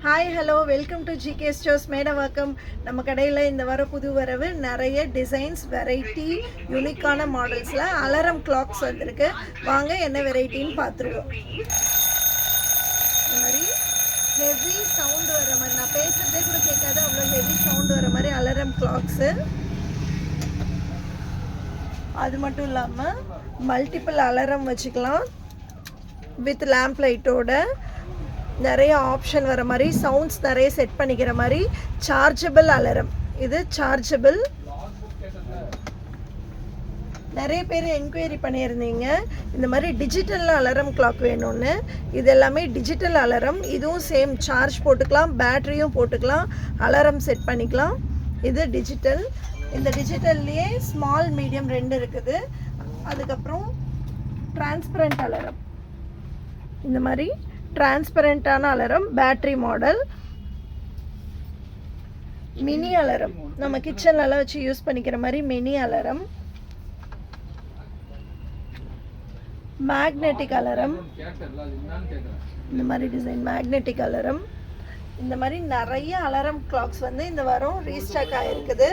Hi hello welcome to GK stores Medavakkam. நம்ம கடையில் இந்த வர புது வரவு நிறைய டிசைன்ஸ் வெரைட்டி யூனிக்கான மாடல்ஸில் அலாரம் கிளாக்ஸ் வந்திருக்கு. வாங்க என்ன வெரைட்டின்னு பார்த்துருவோம். இந்த மாதிரி ஹெவி சவுண்டு வர மாதிரி, நான் பேசுகிறதே கூட கேட்காது, அவ்வளோ ஹெவி சவுண்டு வர மாதிரி அலாரம் கிளாக்ஸு. அது மட்டும் இல்லாமல் மல்டிபிள் அலாரம் வச்சுக்கலாம் வித் லேம்ப் லைட்டோட. நிறைய ஆப்ஷன் வர மாதிரி, சவுண்ட்ஸ் நிறைய செட் பண்ணிக்கிற மாதிரி சார்ஜபிள் அலாரம். இது சார்ஜபிள். நிறைய பேர் என்கொயரி பண்ணியிருந்தீங்க இந்த மாதிரி டிஜிட்டல் அலாரம் கிளாக் வேணும்னு. இது எல்லாமே டிஜிட்டல் அலாரம். இதுவும் சேம் சார்ஜ் போட்டுக்கலாம், பேட்டரியும் போட்டுக்கலாம், அலாரம் செட் பண்ணிக்கலாம். இது டிஜிட்டல். இந்த டிஜிட்டல்லையே ஸ்மால் மீடியம் ரெண்டு இருக்குது. அதுக்கப்புறம் டிரான்ஸ்பரண்ட் அலாரம். இந்த மாதிரி டிரான்ஸ்பரண்டான alarm, battery model. Mini alarm, நம்ம கிச்சன்லலாம் வச்சு யூஸ் பண்ணிக்கிற மாதிரி மினி அலாரம். மேக்னெட்டிக் அலாரம், இந்த மாதிரி டிசைன் மேக்னெட்டிக் அலாரம். இந்த மாதிரி நிறைய அலாரம் கிளாக்ஸ் வந்து இந்த வாரம் ரீஸ்டாக் ஆகிருக்குது.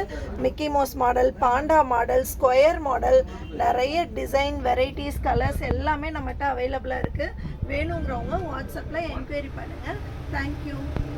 Mickey mouse model, Panda model, square model, நிறைய டிசைன் வெரைட்டிஸ் கலர்ஸ் எல்லாமே நம்மகிட்ட அவைலபிளாக இருக்குது. வேணுங்கிறவங்க வாட்ஸ்அப்பில் என்கொயரி பண்ணுங்கள். தேங்க்யூ.